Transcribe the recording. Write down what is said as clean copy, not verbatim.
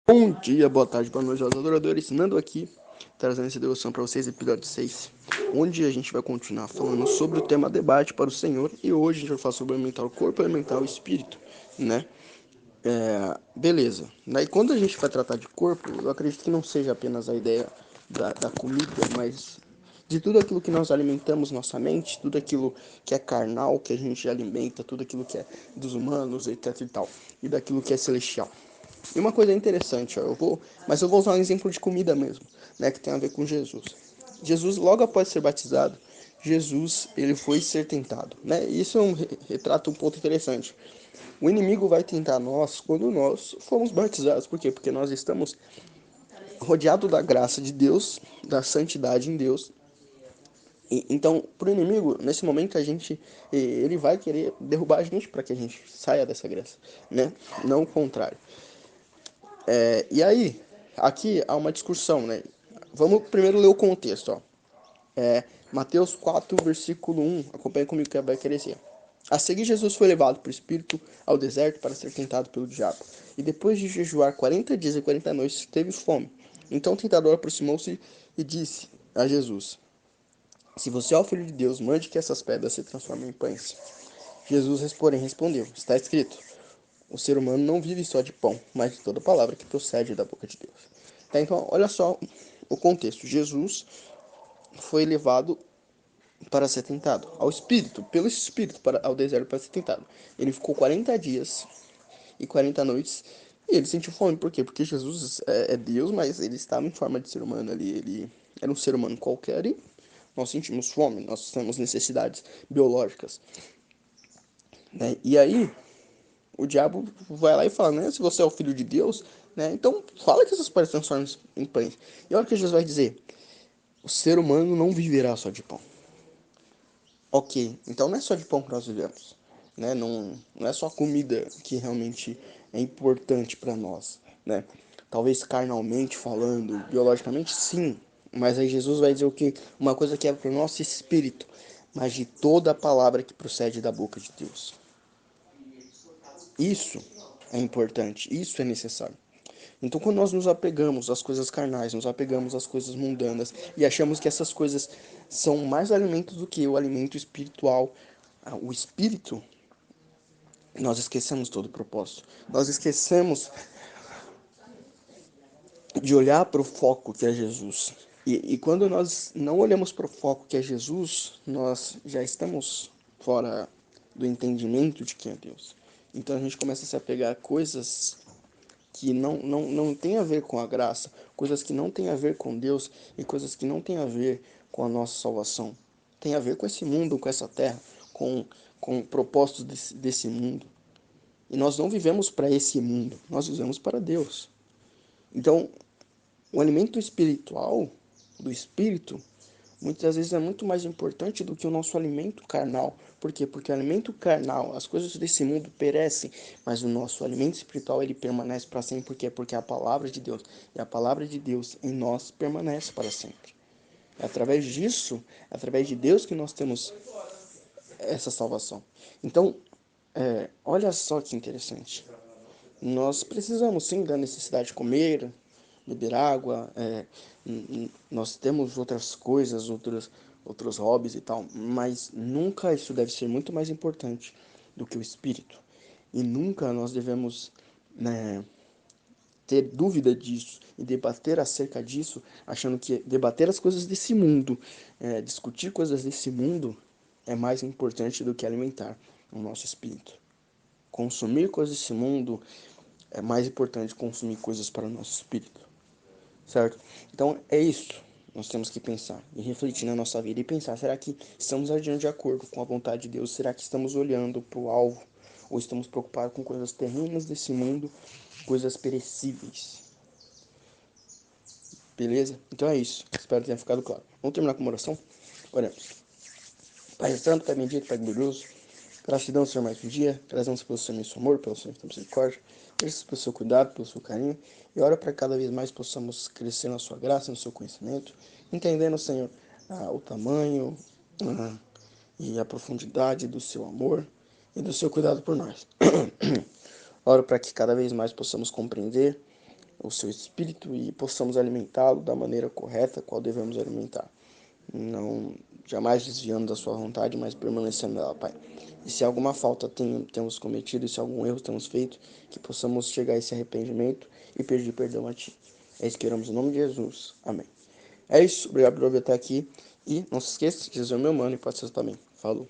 Bom dia, boa tarde, boa noite aos adoradores. Nando aqui, trazendo essa devoção para vocês, episódio 6, onde a gente vai continuar falando sobre o tema debate para o Senhor. E hoje a gente vai falar sobre alimentar o corpo, alimentar o espírito, né? Beleza. Daí quando a gente vai tratar de corpo, eu acredito que não seja apenas a ideia da comida, mas de tudo aquilo que nós alimentamos nossa mente, tudo aquilo que é carnal, que a gente alimenta, tudo aquilo que é dos humanos, etc e tal, e daquilo que é celestial. E uma coisa interessante, ó, mas eu vou usar um exemplo de comida mesmo, né, que tem a ver com Jesus. Jesus, logo após ser batizado, Jesus, ele foi ser tentado, né? Isso é retrata um ponto interessante. O inimigo vai tentar nós quando nós fomos batizados. Por quê? Porque nós estamos rodeados da graça de Deus, da santidade em Deus. Então, para o inimigo, nesse momento, ele vai querer derrubar a gente para que a gente saia dessa graça, né? Não o contrário. E aí, aqui há uma discussão, né? Vamos primeiro ler o contexto, ó. Mateus 4, versículo 1. Acompanha comigo que vai crescer. A seguir, Jesus foi levado por Espírito ao deserto para ser tentado pelo diabo. E depois de jejuar 40 dias e 40 noites, teve fome. Então o tentador aproximou-se e disse a Jesus: Se você é o Filho de Deus, mande que essas pedras se transformem em pães. Jesus, porém, respondeu: Está escrito, o ser humano não vive só de pão, mas de toda palavra que procede da boca de Deus. Tá, então, olha só o contexto. Jesus foi levado para ser tentado ao Espírito, pelo Espírito, ao deserto para ser tentado. Ele ficou 40 dias e 40 noites e ele sentiu fome. Por quê? Porque Jesus é Deus, mas ele estava em forma de ser humano ali. Ele era um ser humano qualquer e nós sentimos fome, nós temos necessidades biológicas, né? E aí, o diabo vai lá e fala, né? Se você é o filho de Deus, né? Então fala que essas pedras se transformam em pães. E olha o que Jesus vai dizer: o ser humano não viverá só de pão. Ok, então não é só de pão que nós vivemos, né? Não é só comida que realmente é importante para nós, né? Talvez carnalmente falando, biologicamente, sim. Mas aí Jesus vai dizer o que? Uma coisa que é para o nosso espírito, mas de toda a palavra que procede da boca de Deus. Isso é importante, isso é necessário. Então, quando nós nos apegamos às coisas carnais, nos apegamos às coisas mundanas e achamos que essas coisas são mais alimentos do que o alimento espiritual, o espírito, nós esquecemos todo o propósito. Nós esquecemos de olhar para o foco que é Jesus. E quando nós não olhamos para o foco que é Jesus, nós já estamos fora do entendimento de quem é Deus. Então a gente começa a se apegar a coisas que não tem a ver com a graça, coisas que não tem a ver com Deus e coisas que não tem a ver com a nossa salvação. Tem a ver com esse mundo, com essa terra, com propósitos desse mundo. E nós não vivemos para esse mundo, nós vivemos para Deus. Então, o alimento espiritual, do espírito, muitas vezes é muito mais importante do que o nosso alimento carnal. Por quê? Porque o alimento carnal, as coisas desse mundo perecem, mas o nosso alimento espiritual ele permanece para sempre. Por quê? Porque é a palavra de Deus. E a palavra de Deus em nós permanece para sempre. É através disso, é através de Deus que nós temos essa salvação. Então, olha só que interessante. Nós precisamos sim da necessidade de comer, beber água, nós temos outras coisas, outros hobbies e tal, mas nunca isso deve ser muito mais importante do que o espírito. E nunca nós devemos, né, ter dúvida disso e debater acerca disso, achando que debater as coisas desse mundo, discutir coisas desse mundo é mais importante do que alimentar o nosso espírito. Consumir coisas desse mundo é mais importante consumir coisas para o nosso espírito, certo? Então é isso. Nós temos que pensar e refletir na nossa vida e pensar: será que estamos agindo de acordo com a vontade de Deus? Será que estamos olhando para o alvo? Ou estamos preocupados com coisas terrenas desse mundo, coisas perecíveis? Beleza? Então é isso. Espero que tenha ficado claro. Vamos terminar com uma oração? Oremos. Pai Santo, Pai bendito, Pai glorioso, gratidão, Senhor, mais um dia. Gratidão pelo seu imenso amor, pelo seu imenso misericórdia. Graças pelo seu cuidado, pelo seu carinho. E ora para que cada vez mais possamos crescer na sua graça, no seu conhecimento. Entendendo, Senhor, o tamanho e a profundidade do seu amor e do seu cuidado por nós. Oro para que cada vez mais possamos compreender o seu espírito e possamos alimentá-lo da maneira correta, qual devemos alimentar. Não jamais desviando da sua vontade, mas permanecendo nela, Pai. E se alguma falta temos cometido, se algum erro temos feito, que possamos chegar a esse arrependimento e pedir perdão a Ti. É isso que oramos em nome de Jesus. Amém. É isso. Obrigado por ouvir até aqui. E não se esqueça, Jesus é o meu mano e pode ser também. Falou.